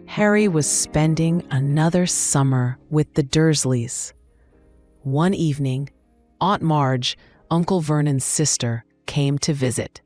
Harry was spending another summer with the Dursleys. One evening, Aunt Marge, Uncle Vernon's sister, came to visit.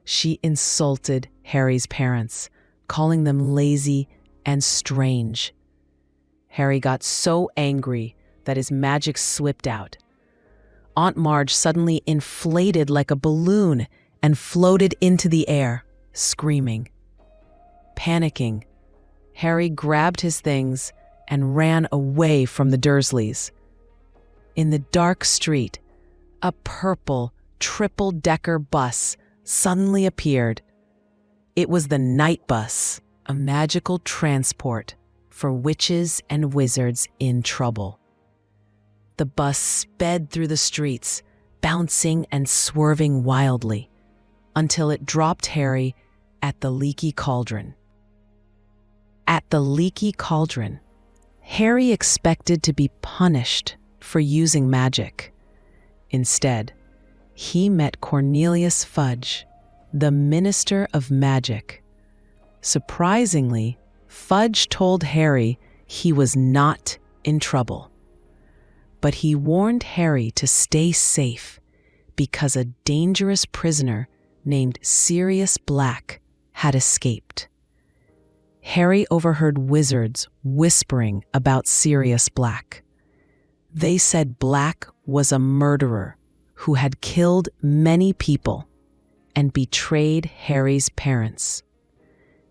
She insulted Harry's parents, calling them lazy and strange. Harry got so angry that his magic slipped out. Aunt Marge suddenly inflated like a balloon and floated into the air, screaming. Panicking, Harry grabbed his things and ran away from the Dursleys. In the dark street, a purple triple-decker bus suddenly appeared. It was the Night Bus, a magical transport for witches and wizards in trouble. The bus sped through the streets, bouncing and swerving wildly, until it dropped Harry at the Leaky Cauldron. At the Leaky Cauldron, Harry expected to be punished for using magic. Instead, he met Cornelius Fudge, the Minister of Magic. Surprisingly, Fudge told Harry he was not in trouble. But he warned Harry to stay safe because a dangerous prisoner named Sirius Black had escaped. Harry overheard wizards whispering about Sirius Black. They said Black was a murderer who had killed many people and betrayed Harry's parents.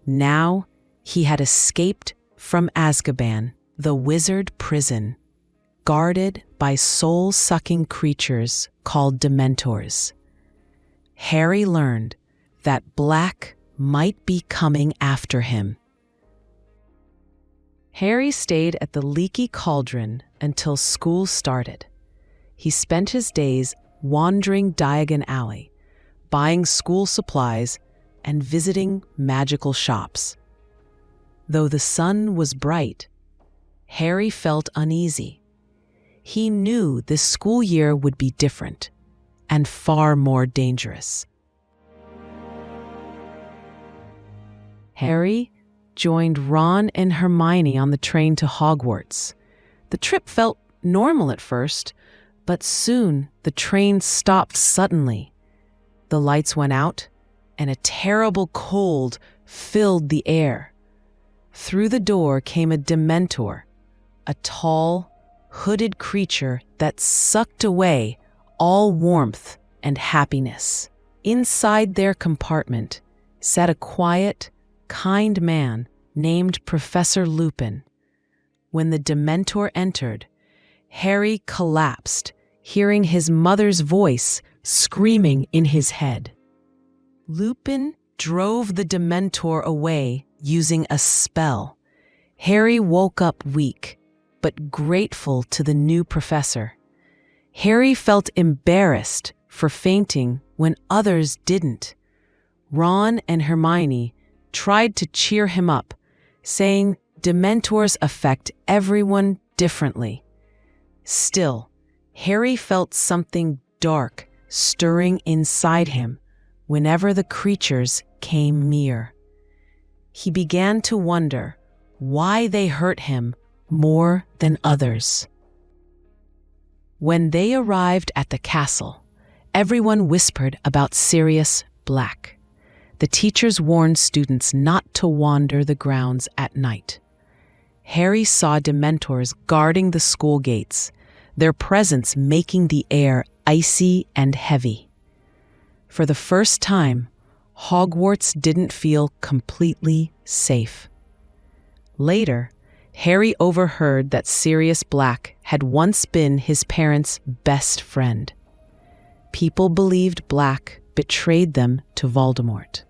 Now he had escaped from Azkaban, the wizard prison, guarded by soul-sucking creatures called Dementors. Harry learned that Black might be coming after him. Harry stayed at the Leaky Cauldron until school started. He spent his days wandering Diagon Alley, buying school supplies, and visiting magical shops. Though the sun was bright, Harry felt uneasy. He knew this school year would be different and far more dangerous. Harry joined Ron and Hermione on the train to Hogwarts. The trip felt normal at first, but soon the train stopped suddenly. The lights went out, and a terrible cold filled the air. Through the door came a Dementor, a tall, hooded creature that sucked away all warmth and happiness. Inside their compartment sat a quiet, kind man named Professor Lupin. When the Dementor entered, Harry collapsed, hearing his mother's voice screaming in his head. Lupin drove the Dementor away using a spell. Harry woke up weak, but grateful to the new professor. Harry felt embarrassed for fainting when others didn't. Ron and Hermione tried to cheer him up, saying Dementors affect everyone differently. Still, Harry felt something dark stirring inside him whenever the creatures came near. He began to wonder why they hurt him more than others. When they arrived at the castle, everyone whispered about Sirius Black. The teachers warned students not to wander the grounds at night. Harry saw Dementors guarding the school gates, their presence making the air icy and heavy. For the first time, Hogwarts didn't feel completely safe. Later, Harry overheard that Sirius Black had once been his parents' best friend. People believed Black betrayed them to Voldemort,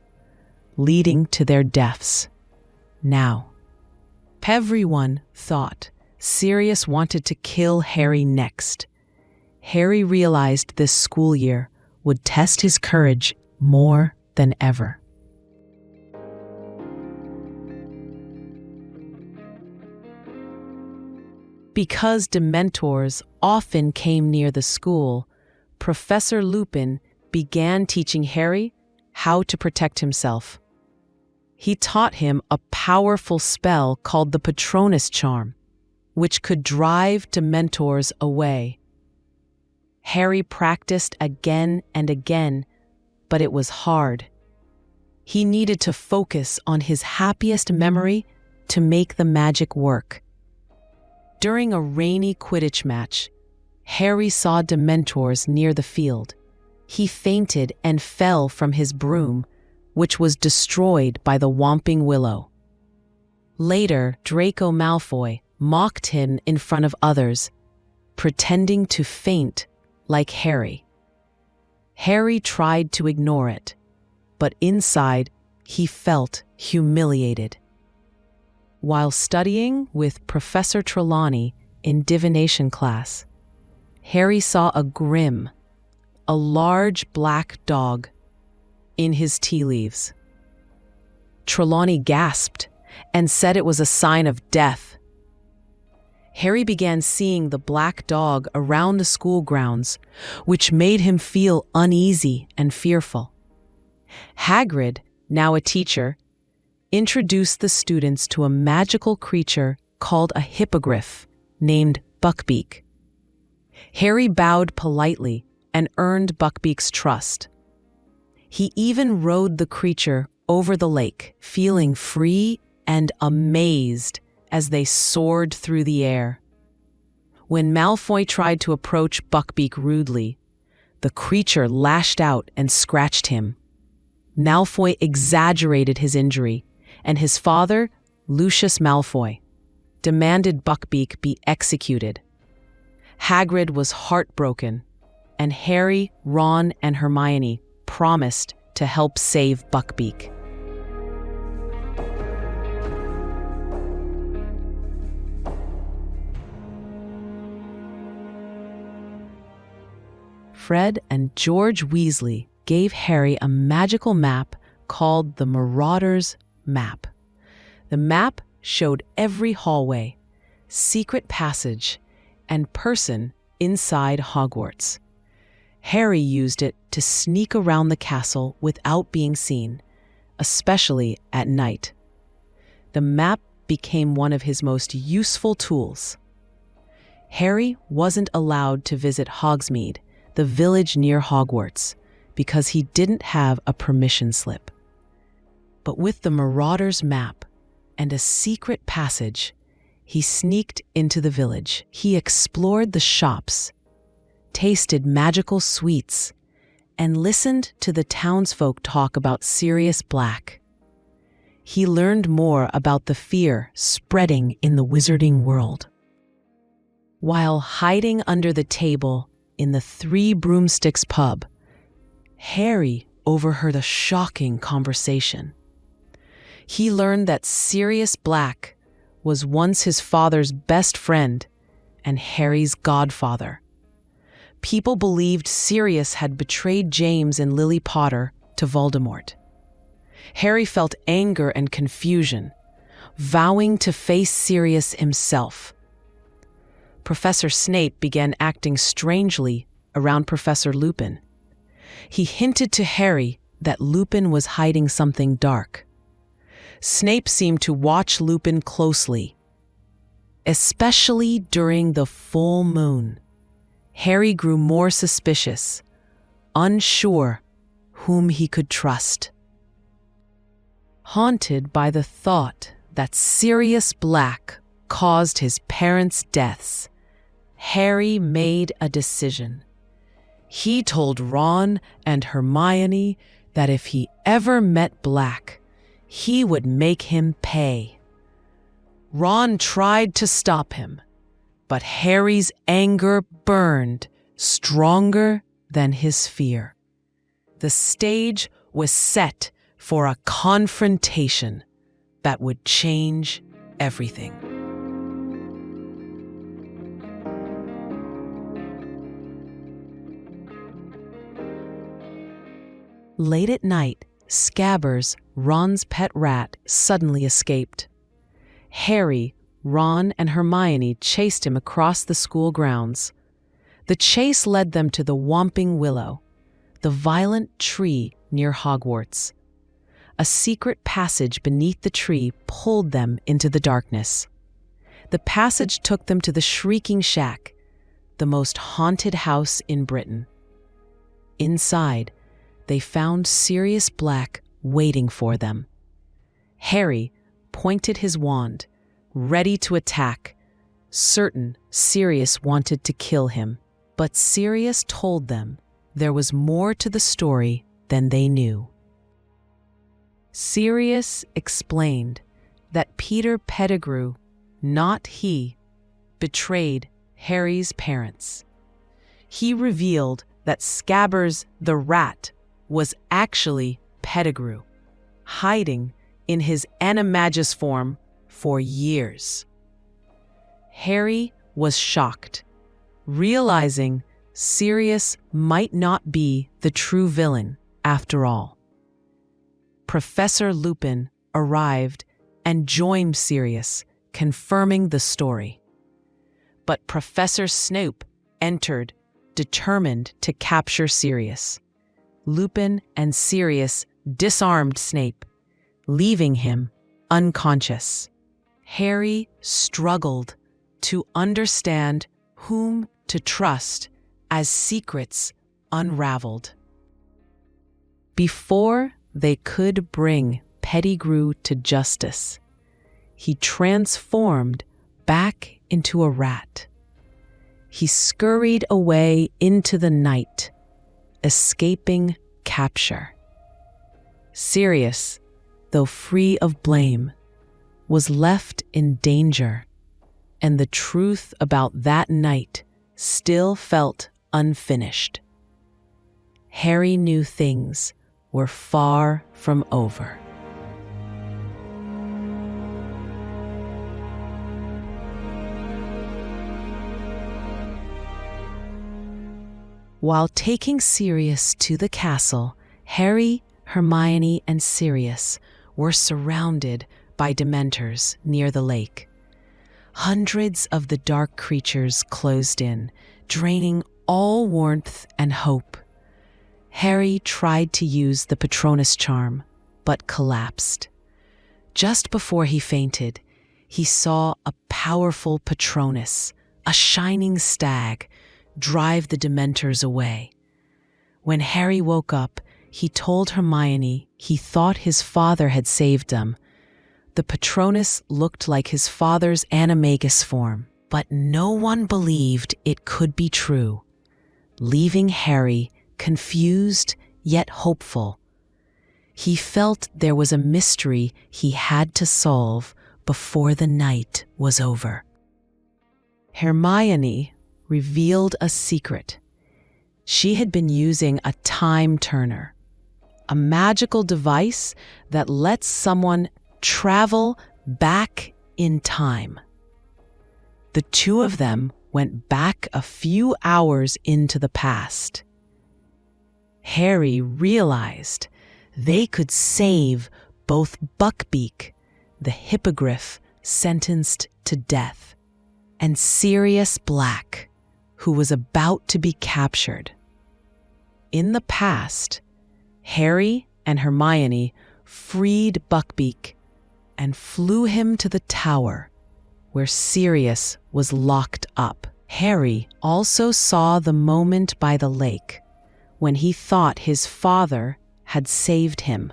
leading to their deaths. Now, everyone thought Sirius wanted to kill Harry next. Harry realized this school year would test his courage more than ever. Because Dementors often came near the school, Professor Lupin began teaching Harry how to protect himself. He taught him a powerful spell called the Patronus Charm, which could drive Dementors away. Harry practiced again and again, but it was hard. He needed to focus on his happiest memory to make the magic work. During a rainy Quidditch match, Harry saw Dementors near the field. He fainted and fell from his broom, which was destroyed by the Whomping Willow. Later, Draco Malfoy mocked him in front of others, pretending to faint like Harry. Harry tried to ignore it, but inside he felt humiliated. While studying with Professor Trelawney in divination class, Harry saw a Grim, a large black dog, in his tea leaves. Trelawney gasped and said it was a sign of death. Harry began seeing the black dog around the school grounds, which made him feel uneasy and fearful. Hagrid, now a teacher, introduced the students to a magical creature called a hippogriff named Buckbeak. Harry bowed politely and earned Buckbeak's trust. He even rode the creature over the lake, feeling free and amazed as they soared through the air. When Malfoy tried to approach Buckbeak rudely, the creature lashed out and scratched him. Malfoy exaggerated his injury, and his father, Lucius Malfoy, demanded Buckbeak be executed. Hagrid was heartbroken, and Harry, Ron, and Hermione promised to help save Buckbeak. Fred and George Weasley gave Harry a magical map called the Marauder's Map. The map showed every hallway, secret passage, and person inside Hogwarts. Harry used it to sneak around the castle without being seen, especially at night. The map became one of his most useful tools. Harry wasn't allowed to visit Hogsmeade, the village near Hogwarts, because he didn't have a permission slip. But with the Marauder's Map and a secret passage, he sneaked into the village. He explored the shops, tasted magical sweets, and listened to the townsfolk talk about Sirius Black. He learned more about the fear spreading in the wizarding world. While hiding under the table in the Three Broomsticks pub, Harry overheard a shocking conversation. He learned that Sirius Black was once his father's best friend and Harry's godfather. People believed Sirius had betrayed James and Lily Potter to Voldemort. Harry felt anger and confusion, vowing to face Sirius himself. Professor Snape began acting strangely around Professor Lupin. He hinted to Harry that Lupin was hiding something dark. Snape seemed to watch Lupin closely, especially during the full moon. Harry grew more suspicious, unsure whom he could trust. Haunted by the thought that Sirius Black caused his parents' deaths, Harry made a decision. He told Ron and Hermione that if he ever met Black, he would make him pay. Ron tried to stop him, but Harry's anger burned stronger than his fear. The stage was set for a confrontation that would change everything. Late at night, Scabbers, Ron's pet rat, suddenly escaped. Harry, Ron, and Hermione chased him across the school grounds. The chase led them to the Whomping Willow, the violent tree near Hogwarts. a secret passage beneath the tree pulled them into the darkness. The passage took them to the Shrieking Shack, the most haunted house in Britain. Inside, they found Sirius Black waiting for them. Harry pointed his wand, ready to attack, certain Sirius wanted to kill him. But Sirius told them there was more to the story than they knew. Sirius explained that Peter Pettigrew, not he, betrayed Harry's parents. He revealed that Scabbers the rat was actually Pettigrew, hiding in his animagus form for years. Harry was shocked, realizing Sirius might not be the true villain after all. Professor Lupin arrived and joined Sirius, confirming the story. But Professor Snape entered, determined to capture Sirius. Lupin and Sirius disarmed Snape, leaving him unconscious. Harry struggled to understand whom to trust as secrets unraveled. Before they could bring Pettigrew to justice, he transformed back into a rat. He scurried away into the night, escaping capture. Sirius, though free of blame, was left in danger, and the truth about that night still felt unfinished. Harry knew things were far from over. While taking Sirius to the castle, Harry, Hermione, and Sirius were surrounded by Dementors near the lake. Hundreds of the dark creatures closed in, draining all warmth and hope. Harry tried to use the Patronus charm, but collapsed. Just before he fainted, he saw a powerful Patronus, a shining stag, drive the Dementors away. When Harry woke up, he told Hermione he thought his father had saved them. The Patronus looked like his father's animagus form, but no one believed it could be true, leaving Harry confused yet hopeful. He felt there was a mystery he had to solve before the night was over. Hermione revealed a secret. She had been using a time turner, a magical device that lets someone travel back in time. The two of them went back a few hours into the past. Harry realized they could save both Buckbeak, the hippogriff sentenced to death, and Sirius Black, who was about to be captured. In the past, Harry and Hermione freed Buckbeak and flew him to the tower where Sirius was locked up. Harry also saw the moment by the lake when he thought his father had saved him,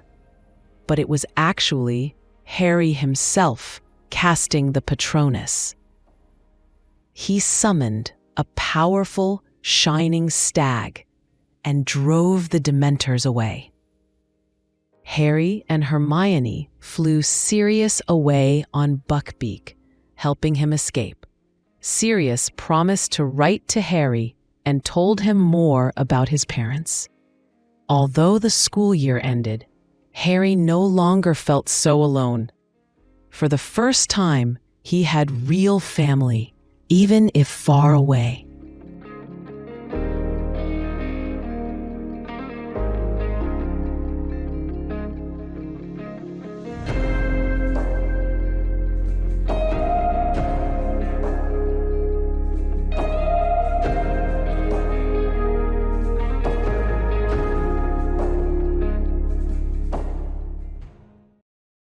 but it was actually Harry himself casting the Patronus. He summoned a powerful, shining stag and drove the Dementors away. Harry and Hermione flew Sirius away on Buckbeak, helping him escape. Sirius promised to write to Harry and told him more about his parents. Although the school year ended, Harry no longer felt so alone. For the first time, he had real family, even if far away.